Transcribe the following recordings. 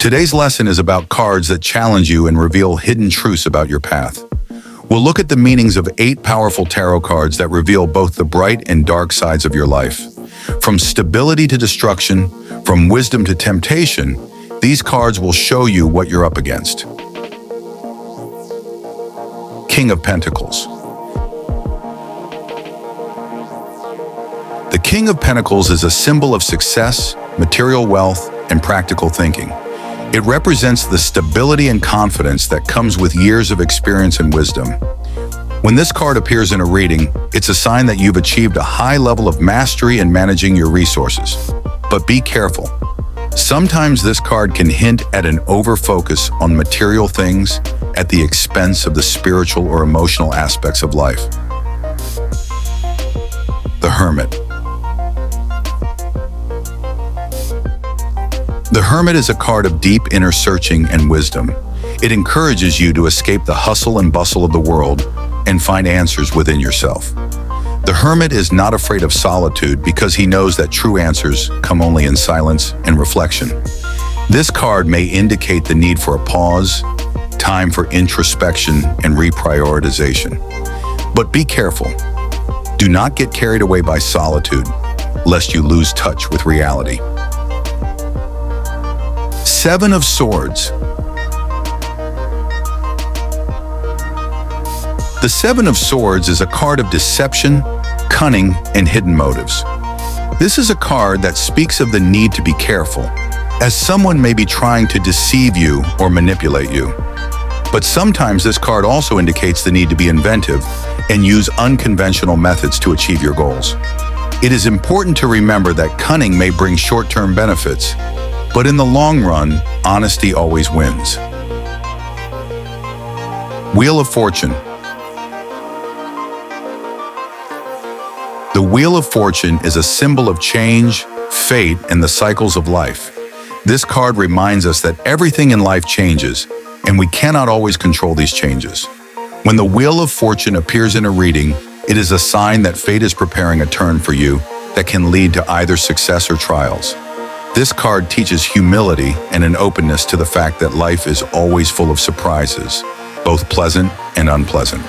Today's lesson is about cards that challenge you and reveal hidden truths about your path. We'll look at the meanings of 8 powerful tarot cards that reveal both the bright and dark sides of your life. From stability to destruction, from wisdom to temptation, these cards will show you what you're up against. King of Pentacles. The King of Pentacles is a symbol of success, material wealth, and practical thinking. It represents the stability and confidence that comes with years of experience and wisdom. When this card appears in a reading, it's a sign that you've achieved a high level of mastery in managing your resources. But be careful. Sometimes this card can hint at an over-focus on material things at the expense of the spiritual or emotional aspects of life. The Hermit. The Hermit is a card of deep inner searching and wisdom. It encourages you to escape the hustle and bustle of the world and find answers within yourself. The Hermit is not afraid of solitude because he knows that true answers come only in silence and reflection. This card may indicate the need for a pause, time for introspection and reprioritization. But be careful. Do not get carried away by solitude, lest you lose touch with reality. 7 of Swords. The 7 of Swords is a card of deception, cunning, and hidden motives. This is a card that speaks of the need to be careful, as someone may be trying to deceive you or manipulate you. But sometimes this card also indicates the need to be inventive and use unconventional methods to achieve your goals. It is important to remember that cunning may bring short-term benefits, but in the long run, honesty always wins. Wheel of Fortune. The Wheel of Fortune is a symbol of change, fate, and the cycles of life. This card reminds us that everything in life changes, and we cannot always control these changes. When the Wheel of Fortune appears in a reading, it is a sign that fate is preparing a turn for you that can lead to either success or trials. This card teaches humility and an openness to the fact that life is always full of surprises, both pleasant and unpleasant.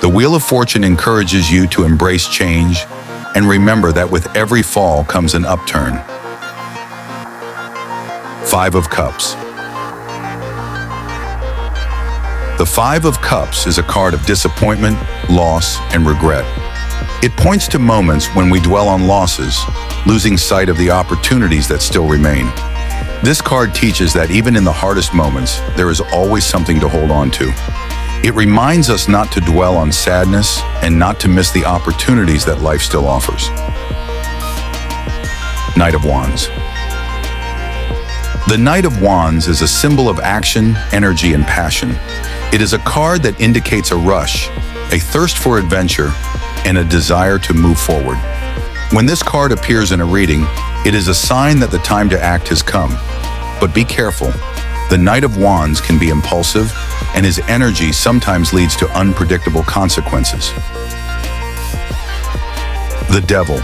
The Wheel of Fortune encourages you to embrace change and remember that with every fall comes an upturn. 5 of Cups. The 5 of Cups is a card of disappointment, loss, and regret. It points to moments when we dwell on losses, losing sight of the opportunities that still remain. This card teaches that even in the hardest moments, there is always something to hold on to. It reminds us not to dwell on sadness and not to miss the opportunities that life still offers. Knight of Wands. The Knight of Wands is a symbol of action, energy, and passion. It is a card that indicates a rush, a thirst for adventure, and a desire to move forward. When this card appears in a reading, it is a sign that the time to act has come. But be careful. The Knight of Wands can be impulsive, and his energy sometimes leads to unpredictable consequences. The Devil.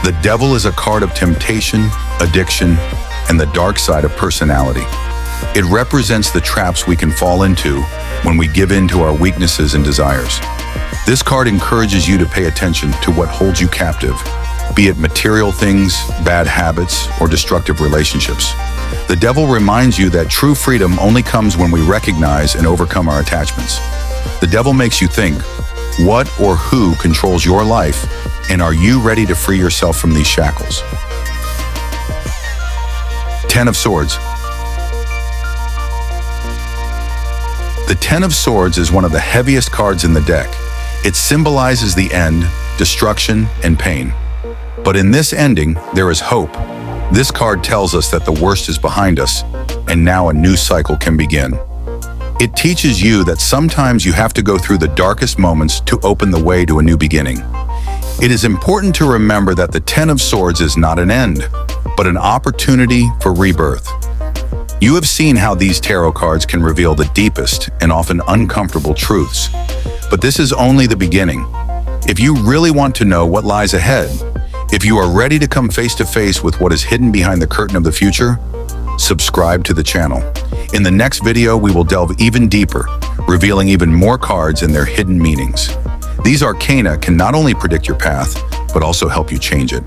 The Devil is a card of temptation, addiction, and the dark side of personality. It represents the traps we can fall into when we give in to our weaknesses and desires. This card encourages you to pay attention to what holds you captive, be it material things, bad habits, or destructive relationships. The Devil reminds you that true freedom only comes when we recognize and overcome our attachments. The Devil makes you think, what or who controls your life, and are you ready to free yourself from these shackles? 10 of Swords. The 10 of Swords is one of the heaviest cards in the deck. It symbolizes the end, destruction, and pain. But in this ending, there is hope. This card tells us that the worst is behind us, and now a new cycle can begin. It teaches you that sometimes you have to go through the darkest moments to open the way to a new beginning. It is important to remember that the 10 of Swords is not an end, but an opportunity for rebirth. You have seen how these tarot cards can reveal the deepest and often uncomfortable truths. But this is only the beginning. If you really want to know what lies ahead, If you are ready to come face to face with what is hidden behind the curtain of the future, subscribe to the channel. In the next video, we will delve even deeper, revealing even more cards and their hidden meanings. These arcana can not only predict your path, but also help you change it.